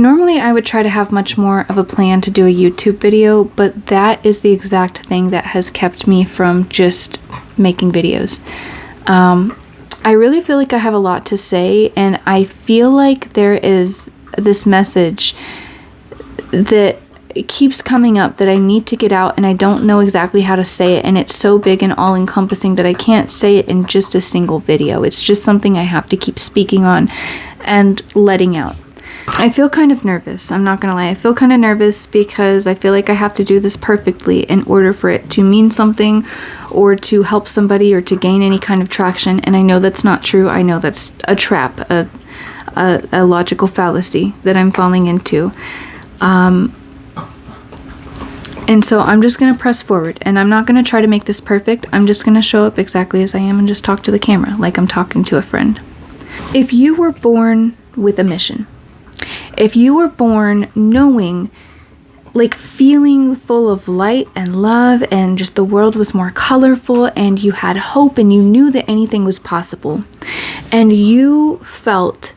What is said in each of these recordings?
Normally I would try to have much more of a plan to do a YouTube video, but that is the exact thing that has kept me from just making videos. I really feel like I have a lot to say, and I feel like there is this message that keeps coming up that I need to get out, and I don't know exactly how to say it, and it's so big and all-encompassing that I can't say it in just a single video. It's just something I have to keep speaking on and letting out. I feel kind of nervous, I'm not gonna lie. I feel kind of nervous because I feel like I have to do this perfectly in order for it to mean something or to help somebody or to gain any kind of traction, and I know that's not true. I know that's a trap, a logical fallacy that I'm falling into. And so I'm just gonna press forward, and I'm not gonna try to make this perfect. I'm just gonna show up exactly as I am and just talk to the camera like I'm talking to a friend. If you were born with a mission, if you were born knowing, like feeling full of light and love, and just the world was more colorful, and you had hope, and you knew that anything was possible, and you felt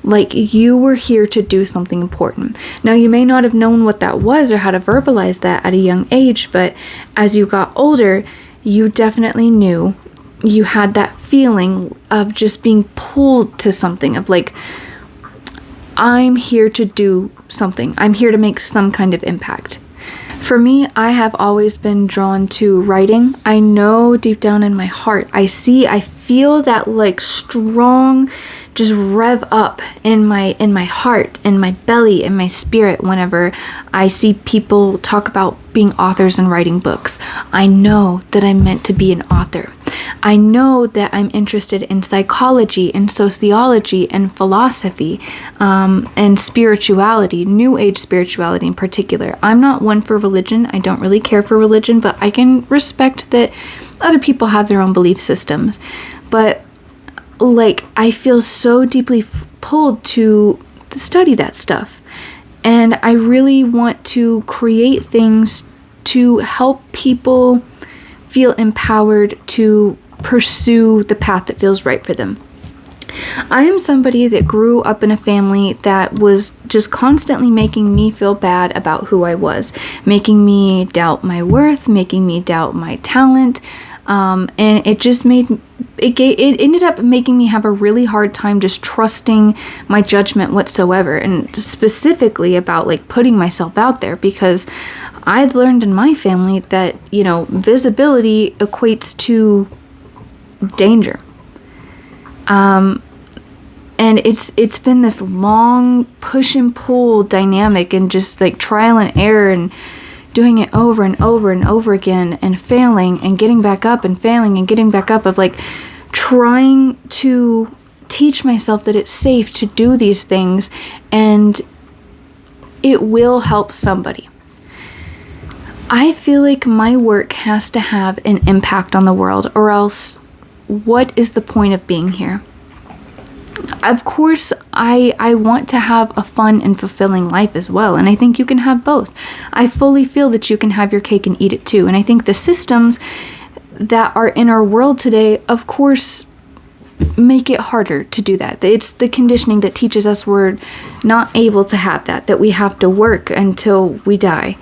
like you were here to do something important. Now, you may not have known what that was or how to verbalize that at a young age, but as you got older, you definitely knew. You had that feeling of just being pulled to something, of like, I'm here to do something. I'm here to make some kind of impact. For me, I have always been drawn to writing. I know deep down in my heart, I feel that like strong, just rev up in my heart, in my belly, in my spirit whenever I see people talk about being authors and writing books. I know that I'm meant to be an author. I know that I'm interested in psychology and sociology and philosophy and spirituality, New Age spirituality in particular. I'm not one for religion. I don't really care for religion, but I can respect that other people have their own belief systems. But like, I feel so deeply pulled to study that stuff. And I really want to create things to help people feel empowered to pursue the path that feels right for them. I am somebody that grew up in a family that was just constantly making me feel bad about who I was, making me doubt my worth, making me doubt my talent, and it ended up making me have a really hard time just trusting my judgment whatsoever, and specifically about like putting myself out there, because I'd learned in my family that, you know, visibility equates to danger. And it's been this long push and pull dynamic, and just like trial and error, and doing it over and over and over again, and failing and getting back up, and failing and getting back up, of like trying to teach myself that it's safe to do these things and it will help somebody. I feel like my work has to have an impact on the world, or else what is the point of being here? Of course, I want to have a fun and fulfilling life as well, and I think you can have both. I fully feel that you can have your cake and eat it too, and I think the systems that are in our world today, of course, make it harder to do that. It's the conditioning that teaches us we're not able to have that we have to work until we die,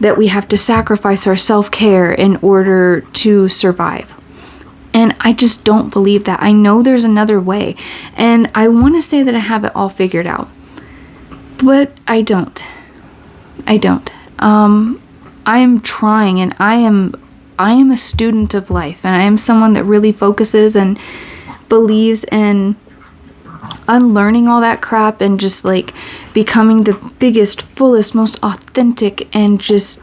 that we have to sacrifice our self-care in order to survive. And I just don't believe that. I know there's another way. And I want to say that I have it all figured out. But I don't. I'm trying, and I am a student of life. And I am someone that really focuses and believes in unlearning all that crap and just like becoming the biggest, fullest, most authentic, and just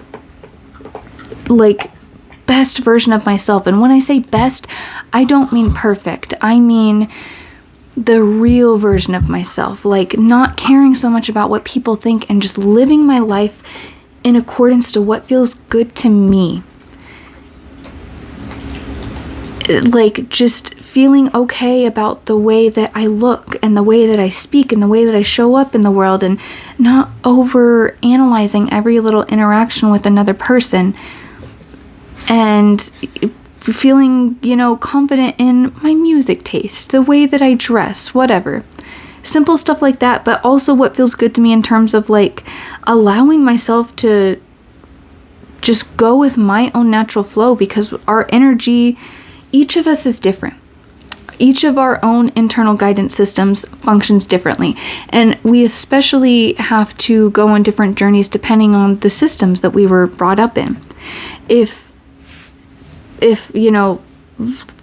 like best version of myself. And when I say best, I don't mean perfect. I mean the real version of myself, like not caring so much about what people think and just living my life in accordance to what feels good to me. Like just feeling okay about the way that I look and the way that I speak and the way that I show up in the world, and not over analyzing every little interaction with another person, and feeling, confident in my music taste, the way that I dress, whatever. Simple stuff like that, but also what feels good to me in terms of like allowing myself to just go with my own natural flow, because our energy, each of us is different. Each of our own internal guidance systems functions differently. And we especially have to go on different journeys depending on the systems that we were brought up in. If you know,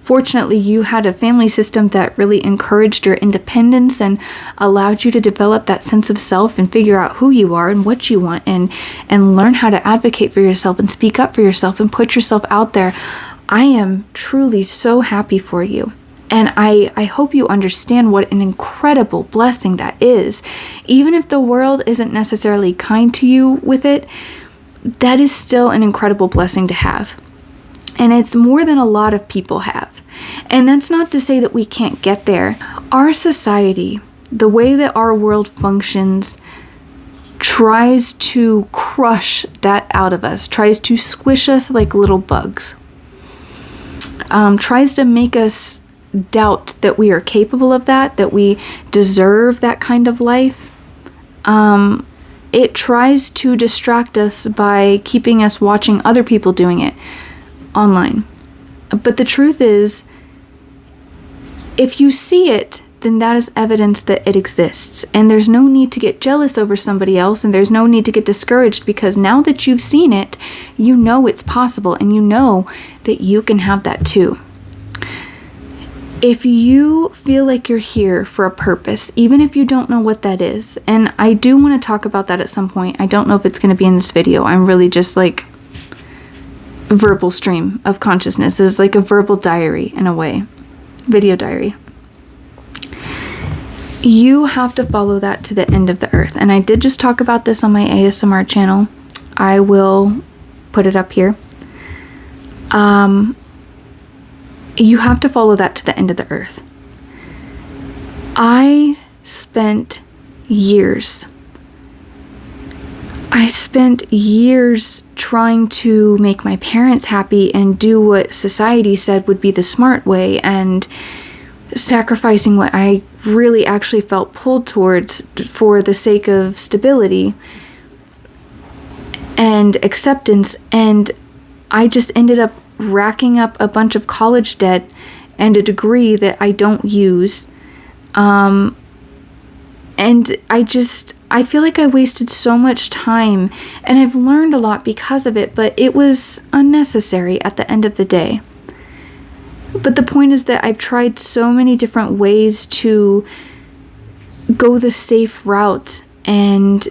fortunately you had a family system that really encouraged your independence and allowed you to develop that sense of self and figure out who you are and what you want, and learn how to advocate for yourself and speak up for yourself and put yourself out there, I am truly so happy for you. And I hope you understand what an incredible blessing that is. Even if the world isn't necessarily kind to you with it, that is still an incredible blessing to have. And it's more than a lot of people have. And that's not to say that we can't get there. Our society, the way that our world functions, tries to crush that out of us, tries to squish us like little bugs, tries to make us doubt that we are capable of that we deserve that kind of life. It tries to distract us by keeping us watching other people doing it online. But the truth is, if you see it, then that is evidence that it exists. And there's no need to get jealous over somebody else, and there's no need to get discouraged, because now that you've seen it, you know it's possible, and you know that you can have that too. If you feel like you're here for a purpose, even if you don't know what that is, and I do want to talk about that at some point. I don't know if it's going to be in this video. I'm really just like a verbal stream of consciousness. It's like a verbal diary in a way, video diary. You have to follow that to the end of the earth. And I did just talk about this on my ASMR channel. I will put it up here. You have to follow that to the end of the earth. I spent years trying to make my parents happy and do what society said would be the smart way, and sacrificing what I really actually felt pulled towards for the sake of stability and acceptance. And I just ended up racking up a bunch of college debt and a degree that I don't use. And I feel like I wasted so much time, and I've learned a lot because of it, but it was unnecessary at the end of the day. But the point is that I've tried so many different ways to go the safe route and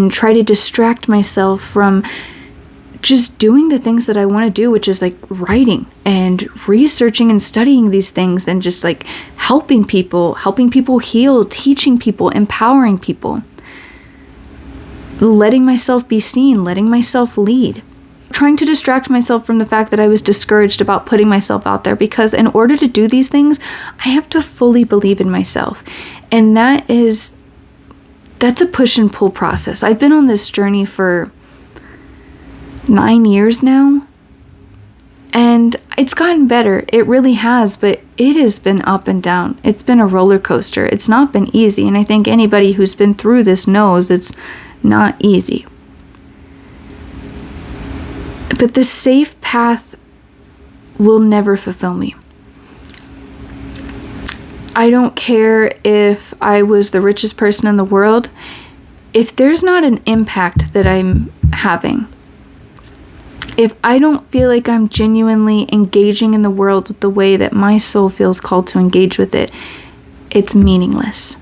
try to distract myself from just doing the things that I want to do, which is like writing and researching and studying these things, and just like helping people heal, teaching people, empowering people, letting myself be seen, letting myself lead, trying to distract myself from the fact that I was discouraged about putting myself out there, because in order to do these things, I have to fully believe in myself. And that's a push and pull process. I've been on this journey for 9 years now, and it's gotten better. It really has, but it has been up and down. It's been a roller coaster. It's not been easy, and I think anybody who's been through this knows it's not easy. But the safe path will never fulfill me. I don't care if I was the richest person in the world. If there's not an impact that I'm having, if I don't feel like I'm genuinely engaging in the world with the way that my soul feels called to engage with it, it's meaningless.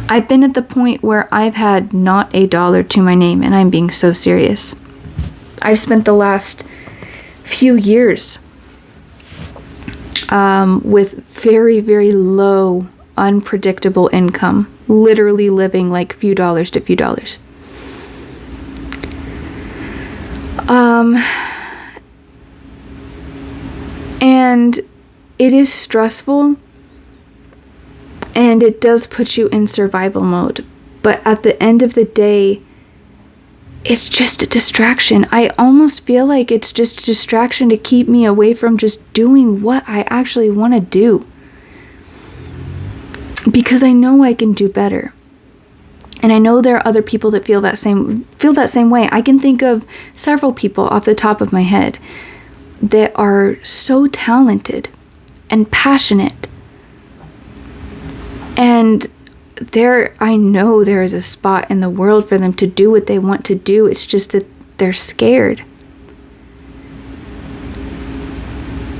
I've been at the point where I've had not a dollar to my name, and I'm being so serious. I've spent the last few years with very, very low, unpredictable income, literally living like few dollars to few dollars. And it is stressful, and it does put you in survival mode. But at the end of the day, it's just a distraction. I almost feel like it's just a distraction to keep me away from just doing what I actually want to do. because I know I can do better. And I know there are other people that feel that same way. I can think of several people off the top of my head that are so talented and passionate. And I know there is a spot in the world for them to do what they want to do. It's just that they're scared.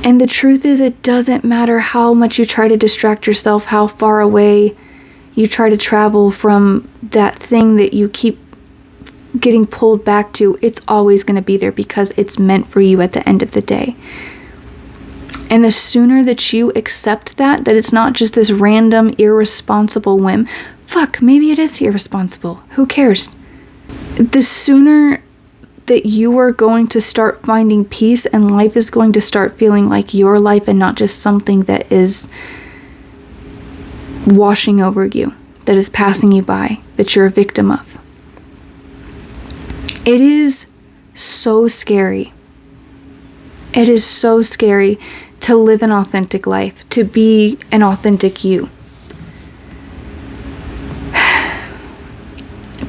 And the truth is, it doesn't matter how much you try to distract yourself, how far away you try to travel from that thing that you keep getting pulled back to. It's always going to be there because it's meant for you at the end of the day. And the sooner that you accept that it's not just this random, irresponsible whim. Fuck, maybe it is irresponsible. Who cares? The sooner that you are going to start finding peace and life is going to start feeling like your life and not just something that is washing over you, that is passing you by, that you're a victim of. It is so scary. It is so scary to live an authentic life, to be an authentic you.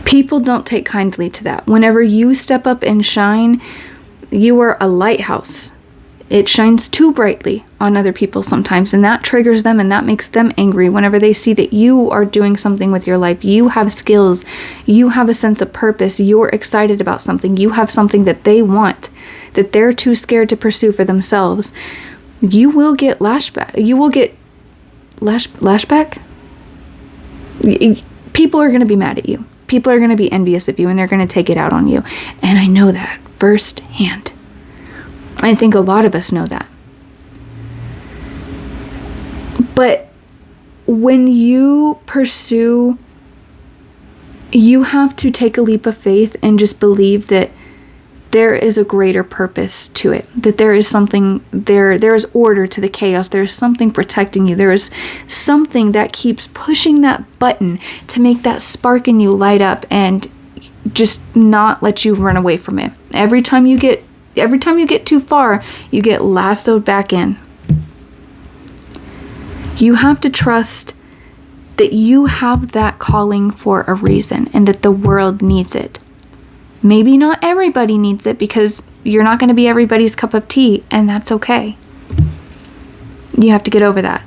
People don't take kindly to that. Whenever you step up and shine, you are a lighthouse. It shines too brightly on other people sometimes, and that triggers them and that makes them angry whenever they see that you are doing something with your life. You have skills, you have a sense of purpose, you're excited about something, you have something that they want, that they're too scared to pursue for themselves. You will get lashback. You will get lashback? People are going to be mad at you. People are going to be envious of you, and they're going to take it out on you. And I know that firsthand. I think a lot of us know that. But when you pursue, you have to take a leap of faith and just believe that there is a greater purpose to it, that there is something, there is order to the chaos, there is something protecting you, there is something that keeps pushing that button to make that spark in you light up and just not let you run away from it. Every time you get too far, you get lassoed back in. You have to trust that you have that calling for a reason and that the world needs it. Maybe not everybody needs it because you're not going to be everybody's cup of tea, and that's okay. You have to get over that.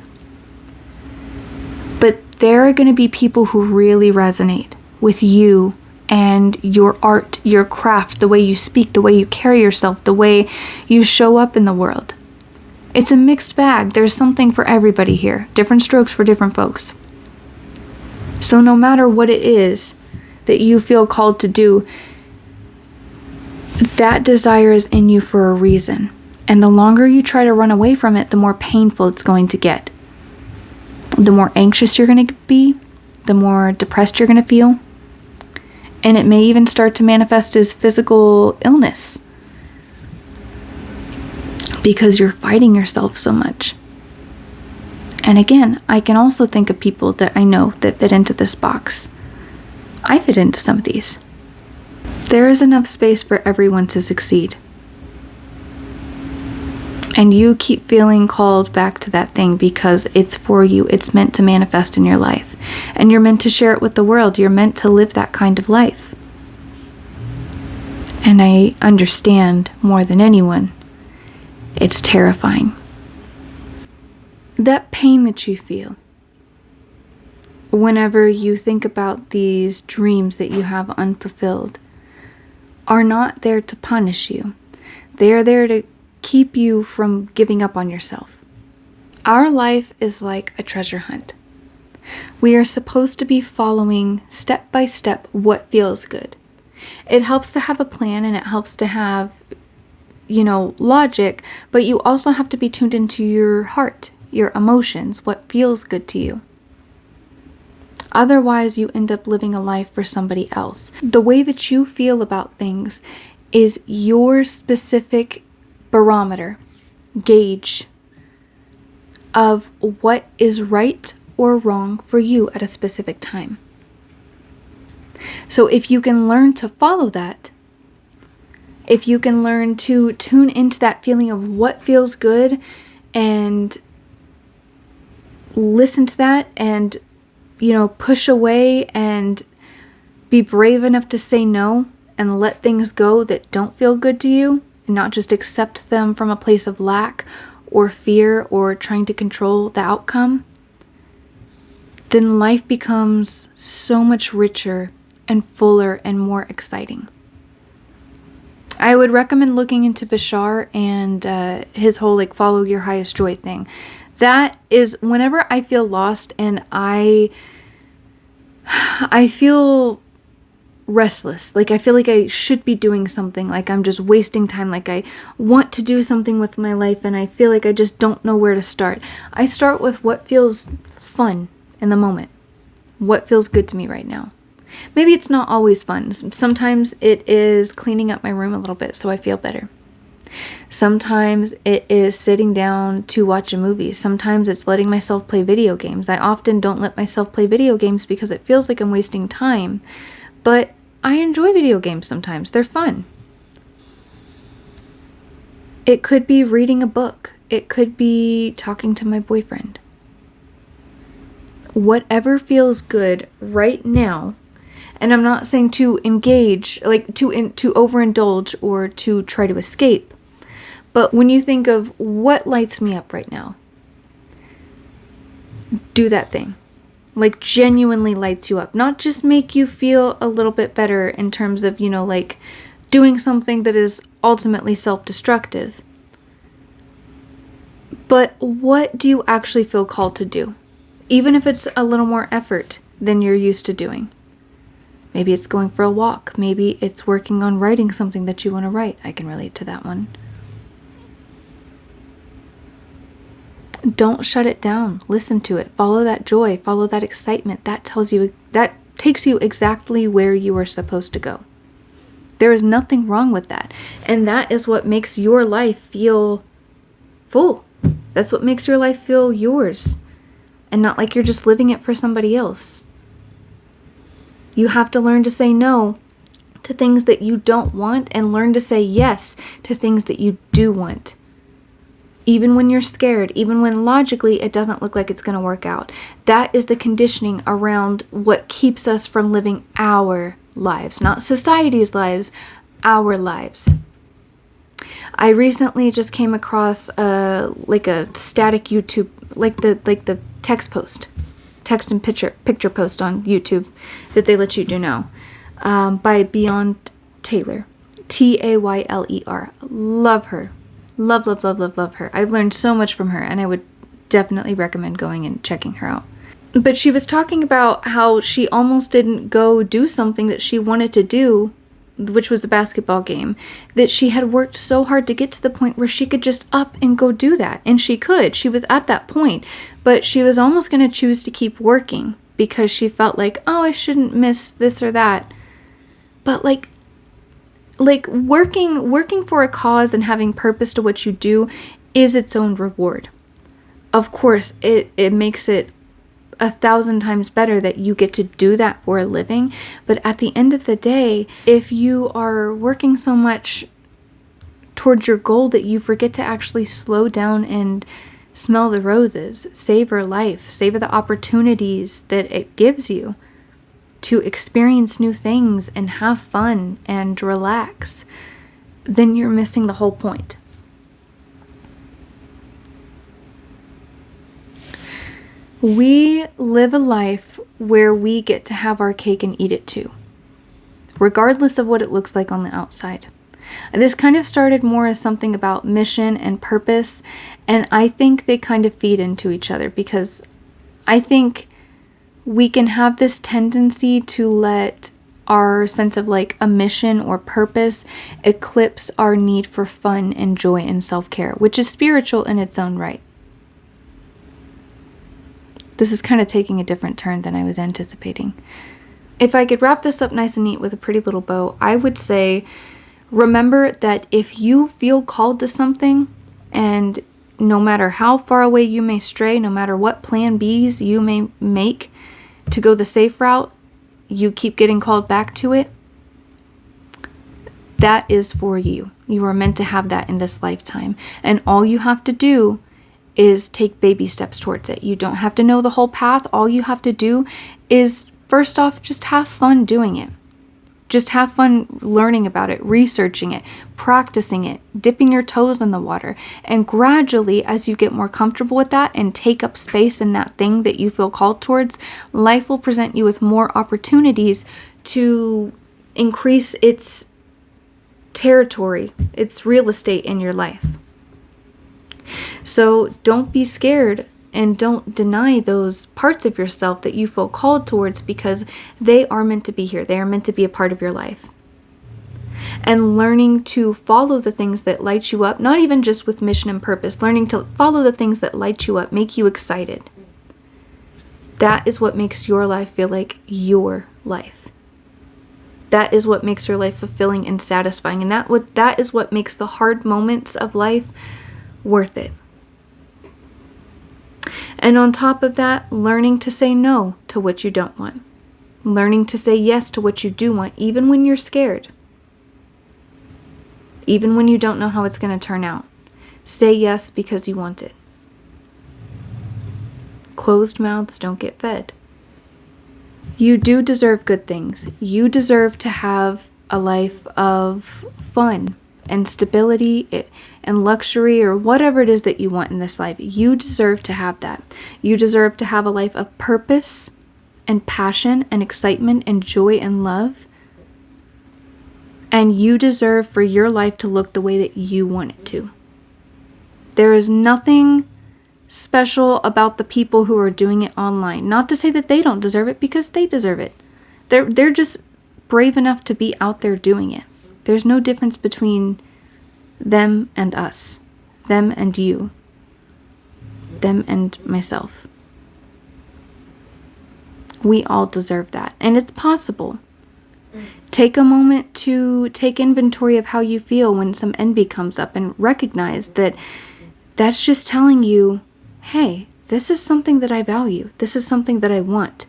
But there are going to be people who really resonate with you and your art, your craft, the way you speak, the way you carry yourself, the way you show up in the world. It's a mixed bag. There's something for everybody here. Different strokes for different folks. So no matter what it is that you feel called to do, that desire is in you for a reason. And the longer you try to run away from it, the more painful it's going to get. The more anxious you're going to be, the more depressed you're going to feel. And it may even start to manifest as physical illness because you're fighting yourself so much. And again, I can also think of people that I know that fit into this box. I fit into some of these. There is enough space for everyone to succeed. And you keep feeling called back to that thing because it's for you. It's meant to manifest in your life. And you're meant to share it with the world. You're meant to live that kind of life. And I understand more than anyone, it's terrifying. That pain that you feel whenever you think about these dreams that you have unfulfilled are not there to punish you. They are there to keep you from giving up on yourself. Our life is like a treasure hunt. We are supposed to be following step by step what feels good. It helps to have a plan and it helps to have, logic, but you also have to be tuned into your heart, your emotions, what feels good to you. Otherwise, you end up living a life for somebody else. The way that you feel about things is your specific barometer, gauge of what is right or wrong for you at a specific time. So if you can learn to follow that, if you can learn to tune into that feeling of what feels good and listen to that and push away and be brave enough to say no and let things go that don't feel good to you, and not just accept them from a place of lack or fear or trying to control the outcome, then life becomes so much richer and fuller and more exciting. I would recommend looking into Bashar and his whole follow your highest joy thing. That is whenever I feel lost and I feel restless, I feel like I should be doing something, like I'm just wasting time, like I want to do something with my life and I feel like I just don't know where to start. I start with what feels fun in the moment. What feels good to me right now? Maybe it's not always fun. Sometimes it is cleaning up my room a little bit so I feel better. Sometimes it is sitting down to watch a movie. Sometimes it's letting myself play video games. I often don't let myself play video games because it feels like I'm wasting time. But I enjoy video games sometimes. They're fun. It could be reading a book. It could be talking to my boyfriend. Whatever feels good right now. And I'm not saying to engage, to overindulge or to try to escape. But when you think of what lights me up right now, do that thing. Genuinely lights you up. Not just make you feel a little bit better in terms of, doing something that is ultimately self-destructive. But what do you actually feel called to do? Even if it's a little more effort than you're used to doing. Maybe it's going for a walk. Maybe it's working on writing something that you want to write. I can relate to that one. Don't shut it down. Listen to it. Follow that joy. Follow that excitement. That takes you exactly where you are supposed to go. There is nothing wrong with that. And that is what makes your life feel full. That's what makes your life feel yours. And not like you're just living it for somebody else. You have to learn to say no to things that you don't want and learn to say yes to things that you do want. Even when you're scared, even when logically it doesn't look like it's going to work out. That is the conditioning around what keeps us from living our lives, not society's lives, our lives. I recently just came across a static YouTube, the text post. Text and picture post on YouTube that they let you do now by Beyond Taylor, Tayler. Love her. Love her. I've learned so much from her and I would definitely recommend going and checking her out. But she was talking about how she almost didn't go do something that she wanted to do, which was a basketball game, that she had worked so hard to get to the point where she could just up and go do that. And she could. She was at that point. But she was almost going to choose to keep working because she felt like, oh, I shouldn't miss this or that. But working for a cause and having purpose to what you do is its own reward. Of course, it makes it 1,000 times better that you get to do that for a living. But at the end of the day, if you are working so much towards your goal that you forget to actually slow down and smell the roses, savor life, savor the opportunities that it gives you to experience new things and have fun and relax, then you're missing the whole point. We live a life where we get to have our cake and eat it too, regardless of what it looks like on the outside. This kind of started more as something about mission and purpose, and I think they kind of feed into each other because I think we can have this tendency to let our sense of a mission or purpose eclipse our need for fun and joy and self-care, which is spiritual in its own right. This is kind of taking a different turn than I was anticipating. If I could wrap this up nice and neat with a pretty little bow, I would say, remember that if you feel called to something, and no matter how far away you may stray, no matter what plan Bs you may make to go the safe route, you keep getting called back to it, that is for you. You are meant to have that in this lifetime. And all you have to do is take baby steps towards it. You don't have to know the whole path. All you have to do is, first off, just have fun doing it. Just have fun learning about it, researching it, practicing it, dipping your toes in the water. And gradually, as you get more comfortable with that and take up space in that thing that you feel called towards, life will present you with more opportunities to increase its territory, its real estate in your life. So don't be scared and don't deny those parts of yourself that you feel called towards, because they are meant to be here. They are meant to be a part of your life. And learning to follow the things that light you up, not even just with mission and purpose, learning to follow the things that light you up, make you excited. That is what makes your life feel like your life. That is what makes your life fulfilling and satisfying. And that is what makes the hard moments of life worth it. And on top of that, learning to say no to what you don't want. Learning to say yes to what you do want, even when you're scared. Even when you don't know how it's going to turn out. Say yes because you want it. Closed mouths don't get fed. You do deserve good things. You deserve to have a life of fun and stability and luxury, or whatever it is that you want in this life. You deserve to have that. You deserve to have a life of purpose and passion and excitement and joy and love. And you deserve for your life to look the way that you want it to. There is nothing special about the people who are doing it online. Not to say that they don't deserve it, because they deserve it. They're just brave enough to be out there doing it. There's no difference between them and us, them and you, them and myself. We all deserve that, and it's possible. Take a moment to take inventory of how you feel when some envy comes up, and recognize that that's just telling you, hey, this is something that I value. This is something that I want.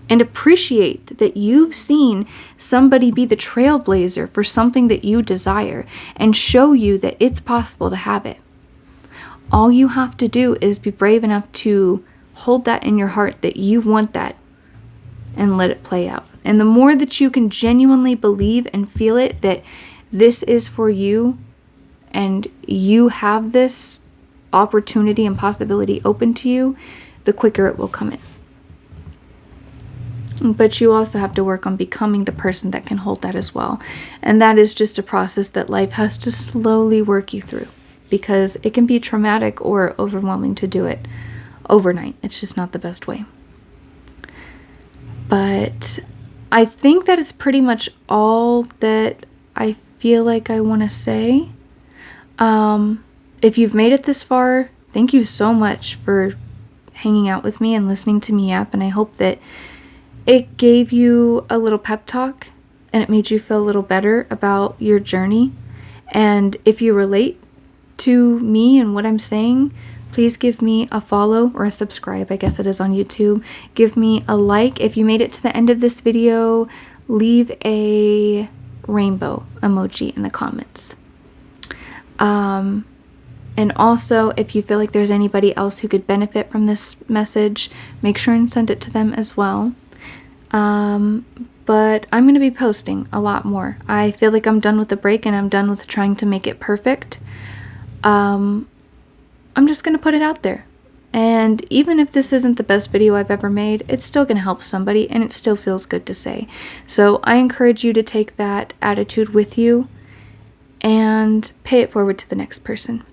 And appreciate that you've seen somebody be the trailblazer for something that you desire, and show you that it's possible to have it. All you have to do is be brave enough to hold that in your heart, that you want that, and let it play out. And the more that you can genuinely believe and feel it, that this is for you, and you have this opportunity and possibility open to you, the quicker it will come in. But you also have to work on becoming the person that can hold that as well. And that is just a process that life has to slowly work you through, because it can be traumatic or overwhelming to do it overnight. It's just not the best way. But I think that is pretty much all that I feel like I want to say. If you've made it this far, thank you so much for hanging out with me and listening to me yap. And I hope that it gave you a little pep talk, and it made you feel a little better about your journey. And if you relate to me and what I'm saying, please give me a follow or a subscribe. I guess it is on YouTube. Give me a like. If you made it to the end of this video, leave a rainbow emoji in the comments. And also, if you feel like there's anybody else who could benefit from this message, make sure and send it to them as well. But I'm going to be posting a lot more. I feel like I'm done with the break, and I'm done with trying to make it perfect. I'm just going to put it out there. And even if this isn't the best video I've ever made, it's still going to help somebody, and it still feels good to say. So I encourage you to take that attitude with you and pay it forward to the next person.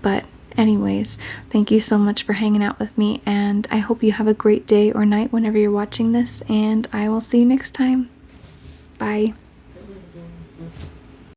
But anyways, thank you so much for hanging out with me, and I hope you have a great day or night whenever you're watching this, and I will see you next time. Bye.